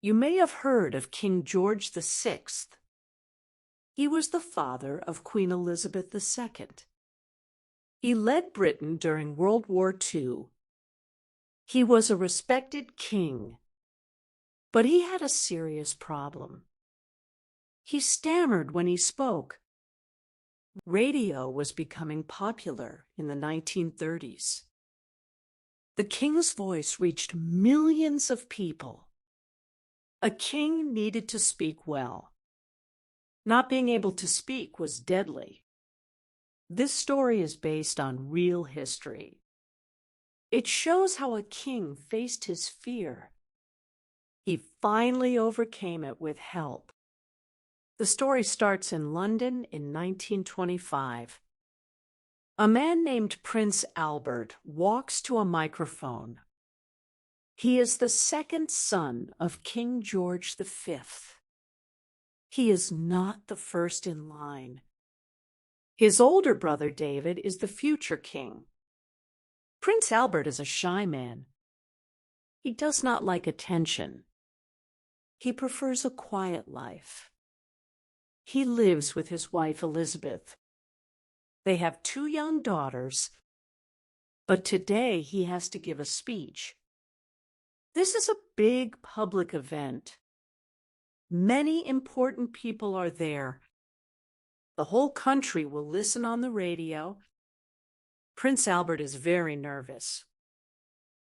You may have heard of King George VI. He was the father of Queen Elizabeth II. He led Britain during World War II. He was a respected king, but he had a serious problem. He stammered when he spoke. Radio was becoming popular in the 1930s. The king's voice reached millions of people. A king needed to speak well. Not being able to speak was deadly. This story is based on real history. It shows how a king faced his fear. He finally overcame it with help. The story starts in London in 1925. A man named Prince Albert walks to a microphone. He is the second son of King George V. He is not the first in line. His older brother David is the future king. Prince Albert is a shy man. He does not like attention. He prefers a quiet life. He lives with his wife Elizabeth. They have 2 young daughters, but today he has to give a speech. This is a big public event. Many important people are there. The whole country will listen on the radio. Prince Albert is very nervous.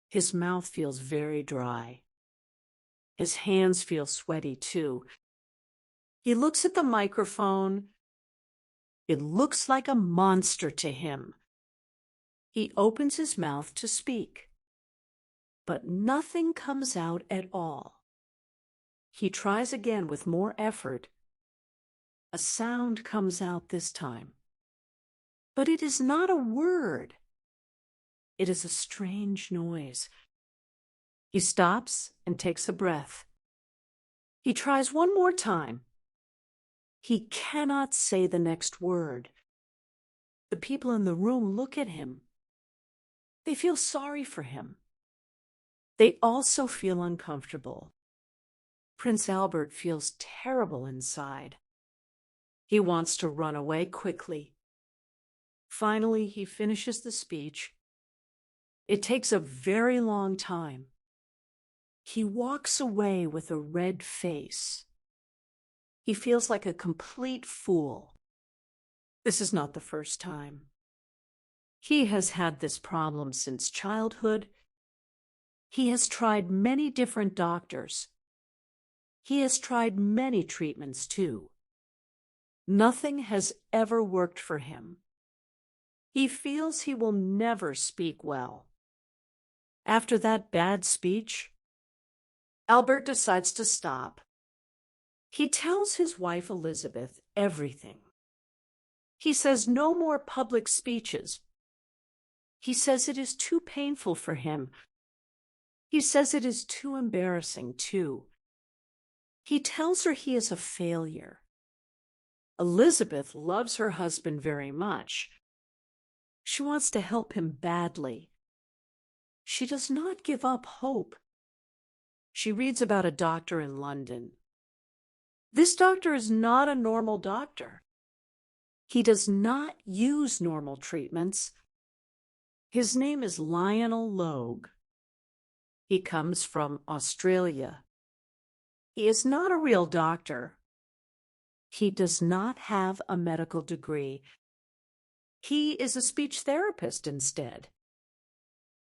His mouth feels very dry. His hands feel sweaty too. He looks at the microphone. It looks like a monster to him. He opens his mouth to speak, but nothing comes out at all. He tries again with more effort. A sound comes out this time, but it is not a word. It is a strange noise. He stops and takes a breath. He tries one more time. He cannot say the next word. The people in the room look at him. They feel sorry for him. They also feel uncomfortable. Prince Albert feels terrible inside. He wants to run away quickly. Finally, he finishes the speech. It takes a very long time. He walks away with a red face. He feels like a complete fool. This is not the first time. He has had this problem since childhood. He has tried many different doctors. He has tried many treatments too. Nothing has ever worked for him. He feels he will never speak well. After that bad speech, Albert decides to stop. He tells his wife Elizabeth everything. He says no more public speeches. He says it is too painful for him. He says it is too embarrassing too. He tells her he is a failure. Elizabeth loves her husband very much. She wants to help him badly. She does not give up hope. She reads about a doctor in London. This doctor is not a normal doctor. He does not use normal treatments. His name is Lionel Logue. He comes from Australia. He is not a real doctor. He does not have a medical degree. He is a speech therapist instead.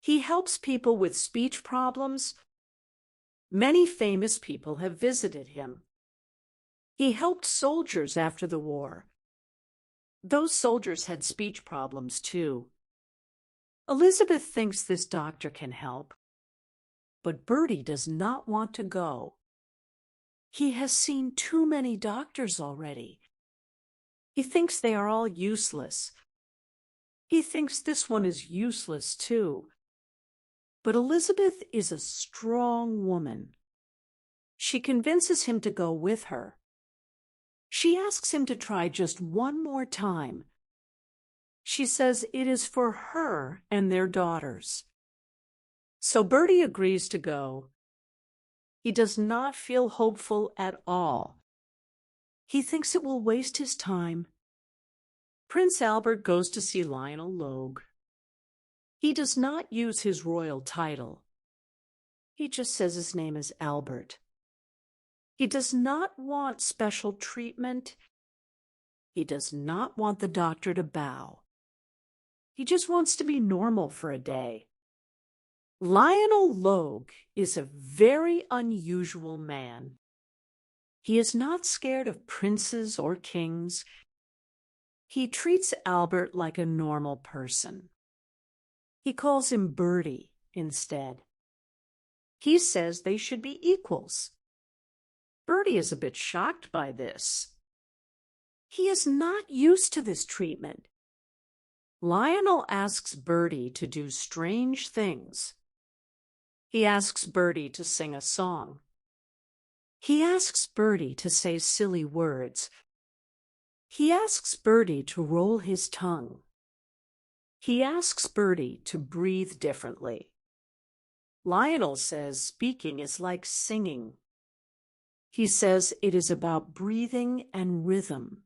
He helps people with speech problems. Many famous people have visited him. He helped soldiers after the war. Those soldiers had speech problems too. Elizabeth thinks this doctor can help, but Bertie does not want to go. He has seen too many doctors already. He thinks they are all useless. He thinks this one is useless too. But Elizabeth is a strong woman. She convinces him to go with her. She asks him to try just one more time. She says it is for her and their daughters. So Bertie agrees to go. He does not feel hopeful at all. He thinks it will waste his time. Prince Albert goes to see Lionel Logue. He does not use his royal title. He just says his name is Albert. He does not want special treatment. He does not want the doctor to bow. He just wants to be normal for a day. Lionel Logue is a very unusual man. He is not scared of princes or kings. He treats Albert like a normal person. He calls him Bertie instead. He says they should be equals. Bertie is a bit shocked by this. He is not used to this treatment. Lionel asks Bertie to do strange things. He asks Bertie to sing a song. He asks Bertie to say silly words. He asks Bertie to roll his tongue. He asks Bertie to breathe differently. Lionel says speaking is like singing. He says it is about breathing and rhythm.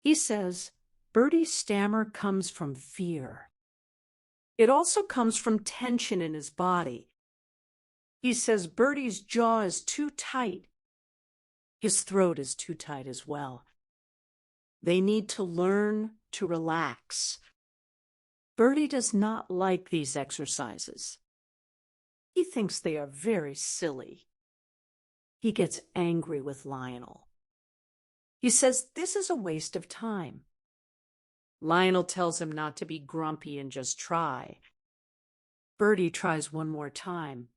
He says Bertie's stammer comes from fear. It also comes from tension in his body. He says Bertie's jaw is too tight. His throat is too tight as well. They need to learn to relax. Bertie does not like these exercises. He thinks they are very silly. He gets angry with Lionel. He says this is a waste of time. Lionel tells him not to be grumpy and just try. Bertie tries one more time.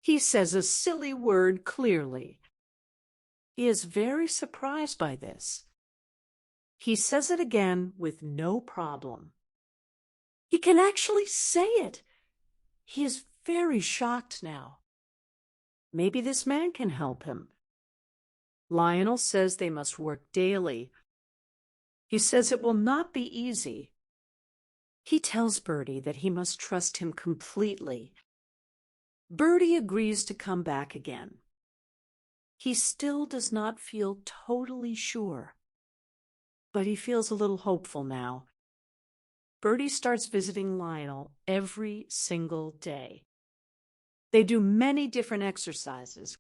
He says a silly word clearly. He is very surprised by this. He says it again with no problem. He can actually say it. He is very shocked now. Maybe this man can help him. Lionel says they must work daily. He says it will not be easy. He tells Bertie that he must trust him completely. Bertie agrees to come back again. He still does not feel totally sure, but he feels a little hopeful now. Bertie starts visiting Lionel every single day. They do many different exercises.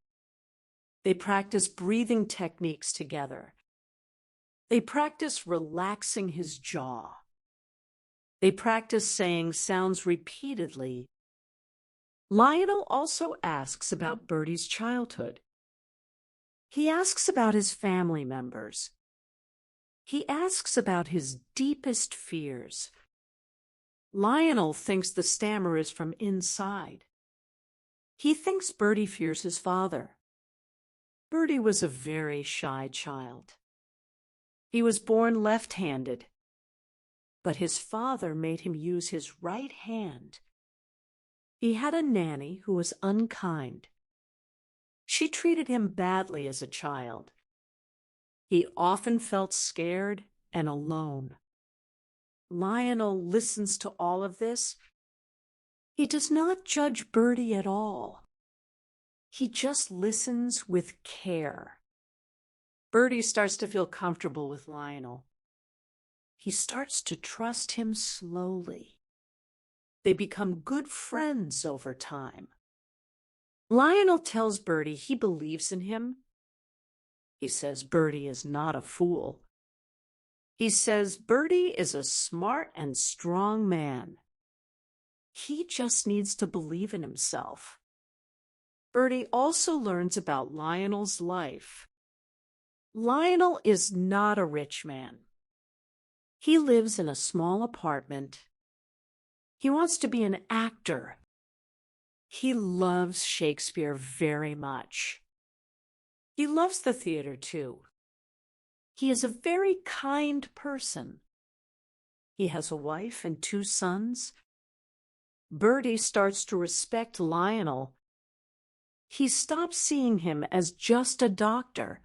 They practice breathing techniques together. They practice relaxing his jaw. They practice saying sounds repeatedly. Lionel also asks about Bertie's childhood. He asks about his family members. He asks about his deepest fears. Lionel thinks the stammer is from inside. He thinks Bertie fears his father. Bertie was a very shy child. He was born left-handed, but his father made him use his right hand. He had a nanny who was unkind. She treated him badly as a child. He often felt scared and alone. Lionel listens to all of this. He does not judge Bertie at all. He just listens with care. Bertie starts to feel comfortable with Lionel. He starts to trust him slowly. They become good friends over time. Lionel tells Bertie he believes in him. He says Bertie is not a fool. He says Bertie is a smart and strong man. He just needs to believe in himself. Bertie also learns about Lionel's life. Lionel is not a rich man. He lives in a small apartment. He wants to be an actor. He loves Shakespeare very much. He loves the theater too. He is a very kind person. He has a wife and 2 sons. Bertie starts to respect Lionel. He stops seeing him as just a doctor.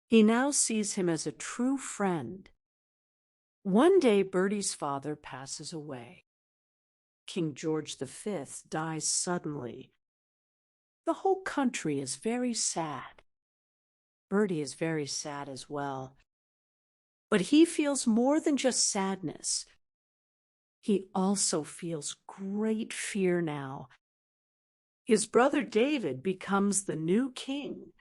He now sees him as a true friend. One day, Bertie's father passes away. King George V dies suddenly. The whole country is very sad. Bertie is very sad as well. But he feels more than just sadness. He also feels great fear now. His brother David becomes the new king.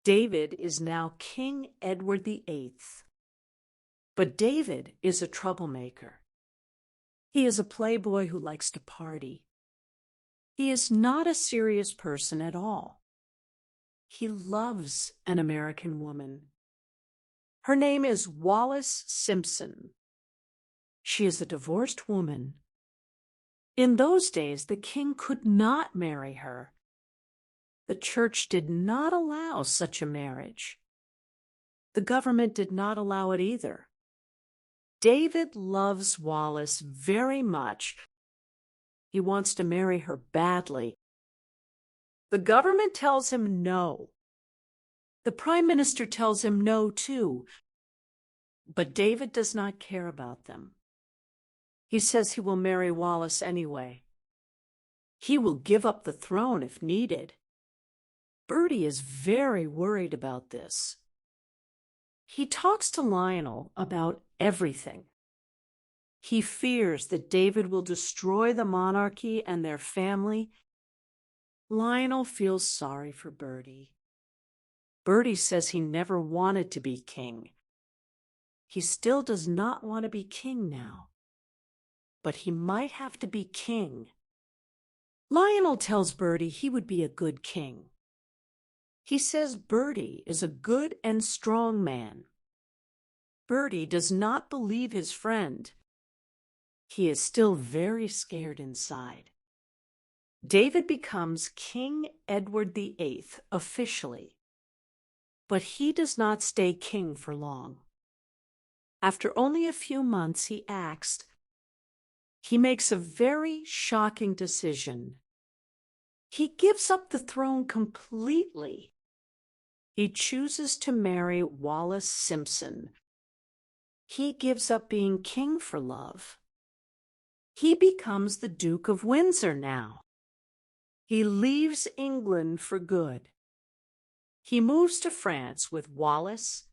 David is now King Edward VIII. But David is a troublemaker. He is a playboy who likes to party. He is not a serious person at all. He loves an American woman. Her name is Wallis Simpson. She is a divorced woman. In those days, the king could not marry her. The church did not allow such a marriage. The government did not allow it either. David loves Wallis very much. He wants to marry her badly. The government tells him no. The prime minister tells him no too. But David does not care about them. He says he will marry Wallis anyway. He will give up the throne if needed. Bertie is very worried about this. He talks to Lionel about everything. He fears that David will destroy the monarchy and their family. Lionel feels sorry for Bertie. Bertie says he never wanted to be king. He still does not want to be king now. But he might have to be king. Lionel tells Bertie he would be a good king. He says Bertie is a good and strong man. Bertie does not believe his friend. He is still very scared inside. David becomes King Edward VIII officially, but he does not stay king for long. After only a few months, he acts. He makes a very shocking decision. He gives up the throne completely. He chooses to marry Wallis Simpson. He gives up being king for love. He becomes the Duke of Windsor now. He leaves England for good. He moves to France with Wallis.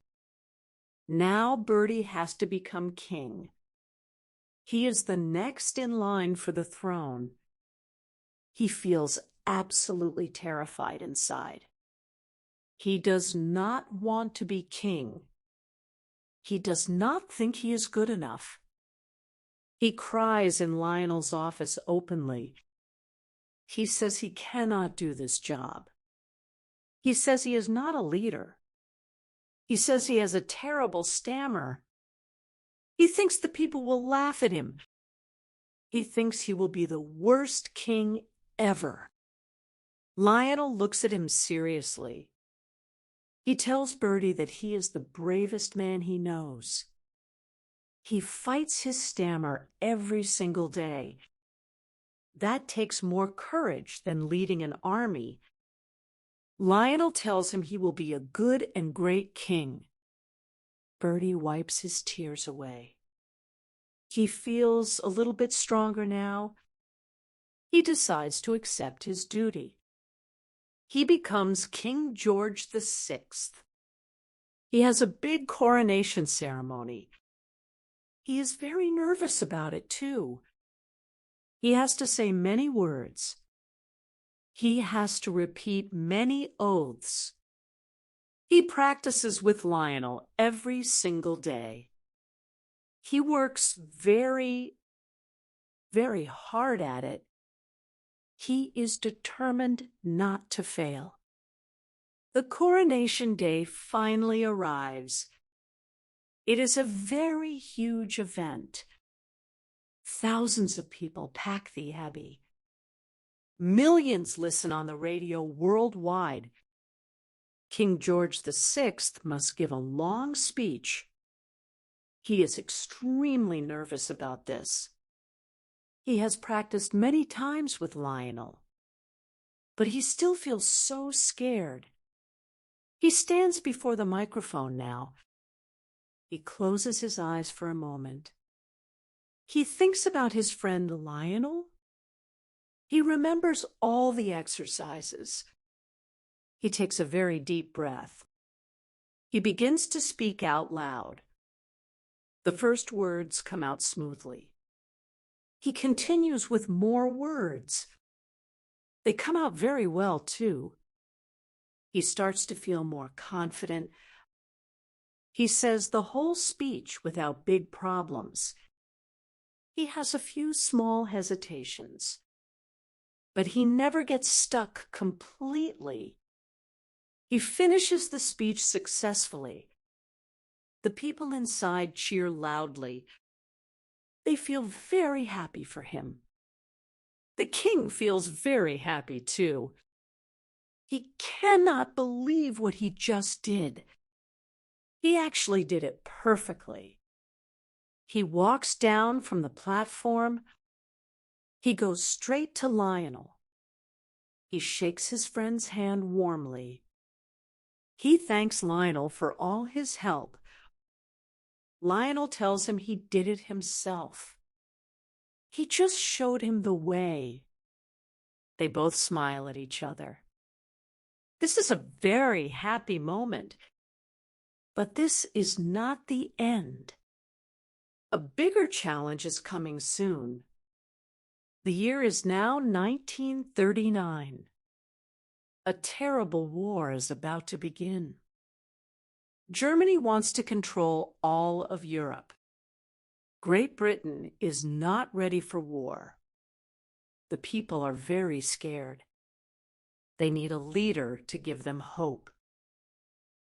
Now Bertie has to become king. He is the next in line for the throne. He feels absolutely terrified inside. He does not want to be king. He does not think he is good enough. He cries in Lionel's office openly. He says he cannot do this job. He says he is not a leader. He says he has a terrible stammer. He thinks the people will laugh at him. He thinks he will be the worst king ever. Lionel looks at him seriously. He tells Bertie that he is the bravest man he knows. He fights his stammer every single day. That takes more courage than leading an army. Lionel tells him he will be a good and great king. Bertie wipes his tears away. He feels a little bit stronger now. He decides to accept his duty. He becomes King George VI. He has a big coronation ceremony. He is very nervous about it, too. He has to say many words. He has to repeat many oaths. He practices with Lionel every single day. He works very, very hard at it. He is determined not to fail. The coronation day finally arrives. It is a very huge event. Thousands of people pack the Abbey. Millions listen on the radio worldwide. King George VI must give a long speech. He is extremely nervous about this. He has practiced many times with Lionel, but he still feels so scared. He stands before the microphone now. He closes his eyes for a moment. He thinks about his friend Lionel. He remembers all the exercises. He takes a very deep breath. He begins to speak out loud. The first words come out smoothly. He continues with more words. They come out very well, too. He starts to feel more confident. He says the whole speech without big problems. He has a few small hesitations, but he never gets stuck completely. He finishes the speech successfully. The people inside cheer loudly. They feel very happy for him. The king feels very happy, too. He cannot believe what he just did. He actually did it perfectly. He walks down from the platform. He goes straight to Lionel. He shakes his friend's hand warmly. He thanks Lionel for all his help. Lionel tells him he did it himself. He just showed him the way. They both smile at each other. This is a very happy moment. But this is not the end. A bigger challenge is coming soon. The year is now 1939. A terrible war is about to begin. Germany wants to control all of Europe. Great Britain is not ready for war. The people are very scared. They need a leader to give them hope.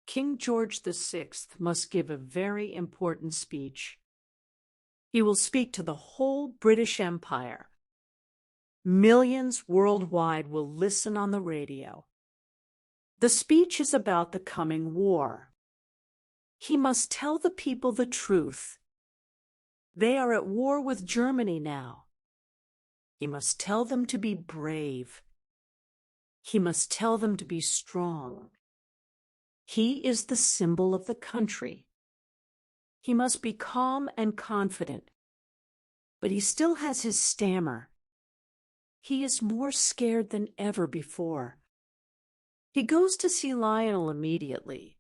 King George VI must give a very important speech. He will speak to the whole British Empire. Millions worldwide will listen on the radio. The speech is about the coming war. He must tell the people the truth. They are at war with Germany now. He must tell them to be brave. He must tell them to be strong. He is the symbol of the country. He must be calm and confident, but he still has his stammer. He is more scared than ever before. He goes to see Lionel immediately.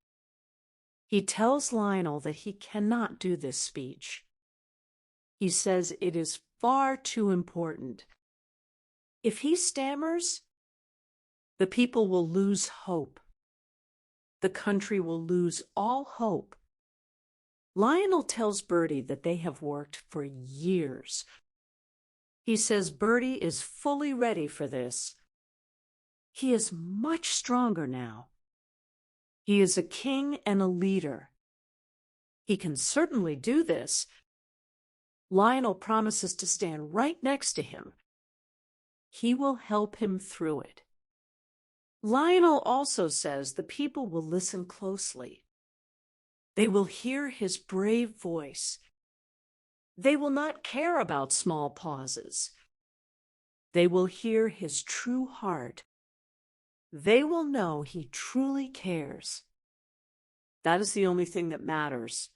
He tells Lionel that he cannot do this speech. He says it is far too important. If he stammers, the people will lose hope. The country will lose all hope. Lionel tells Bertie that they have worked for years. He says Bertie is fully ready for this. He is much stronger now. He is a king and a leader. He can certainly do this. Lionel promises to stand right next to him. He will help him through it. Lionel also says the people will listen closely. They will hear his brave voice. They will not care about small pauses. They will hear his true heart. They will know he truly cares. That is the only thing that matters.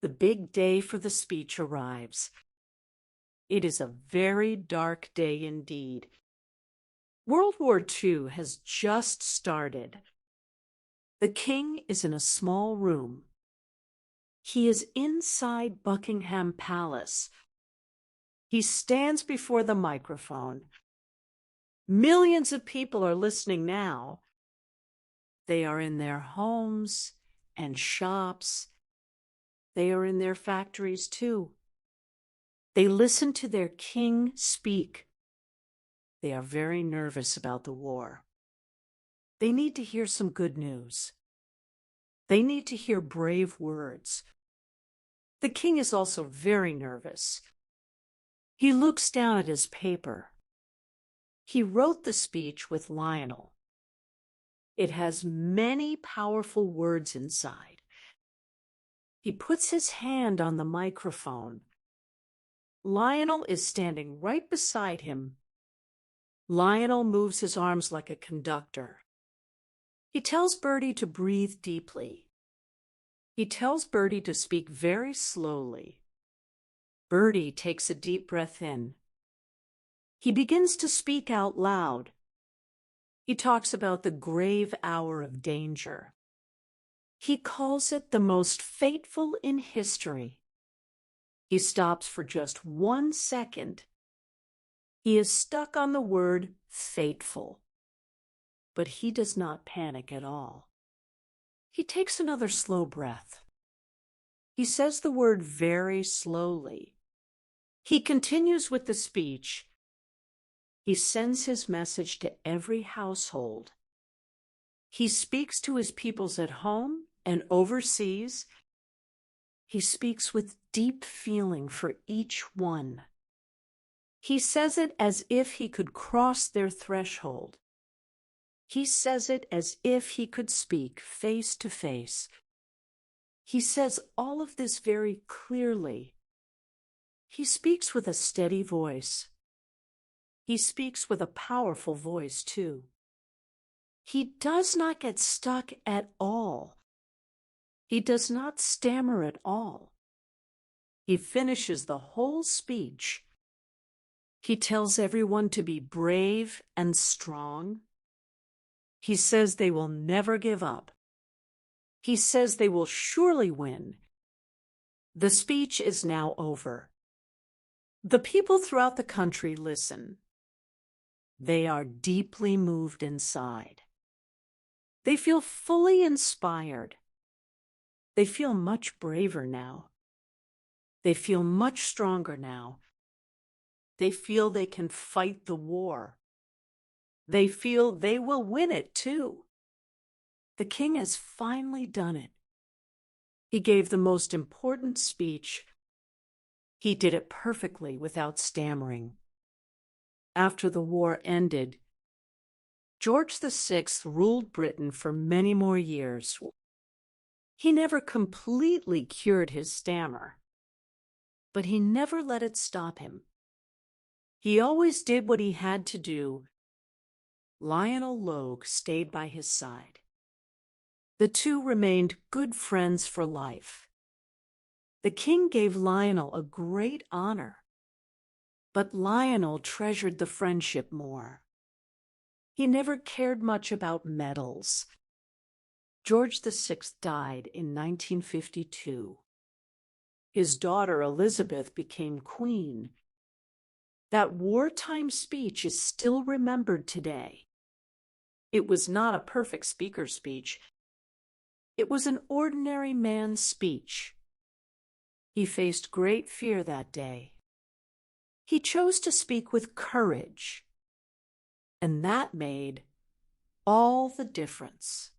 The big day for the speech arrives. It is a very dark day indeed. World War II has just started. The king is in a small room. He is inside Buckingham Palace. He stands before the microphone. Millions of people are listening now. They are in their homes and shops. They are in their factories too. They listen to their king speak. They are very nervous about the war. They need to hear some good news. They need to hear brave words. The king is also very nervous. He looks down at his paper. He wrote the speech with Lionel. It has many powerful words inside. He puts his hand on the microphone. Lionel is standing right beside him. Lionel moves his arms like a conductor. He tells Bertie to breathe deeply. He tells Bertie to speak very slowly. Bertie takes a deep breath in. He begins to speak out loud. He talks about the grave hour of danger. He calls it the most fateful in history. He stops for just 1 second. He is stuck on the word fateful. But he does not panic at all. He takes another slow breath. He says the word very slowly. He continues with the speech. He sends his message to every household. He speaks to his peoples at home and overseas. He speaks with deep feeling for each one. He says it as if he could cross their threshold. He says it as if he could speak face to face. He says all of this very clearly. He speaks with a steady voice. He speaks with a powerful voice, too. He does not get stuck at all. He does not stammer at all. He finishes the whole speech. He tells everyone to be brave and strong. He says they will never give up. He says they will surely win. The speech is now over. The people throughout the country listen. They are deeply moved inside. They feel fully inspired. They feel much braver now. They feel much stronger now. They feel they can fight the war. They feel they will win it too. The king has finally done it. He gave the most important speech. He did it perfectly without stammering. After the war ended, George VI ruled Britain for many more years. He never completely cured his stammer, but he never let it stop him. He always did what he had to do. Lionel Logue stayed by his side. The two remained good friends for life. The king gave Lionel a great honor, but Lionel treasured the friendship more. He never cared much about medals. George VI died in 1952. His daughter Elizabeth became queen. That wartime speech is still remembered today. It was not a perfect speaker's speech. It was an ordinary man's speech. He faced great fear that day. He chose to speak with courage, and that made all the difference.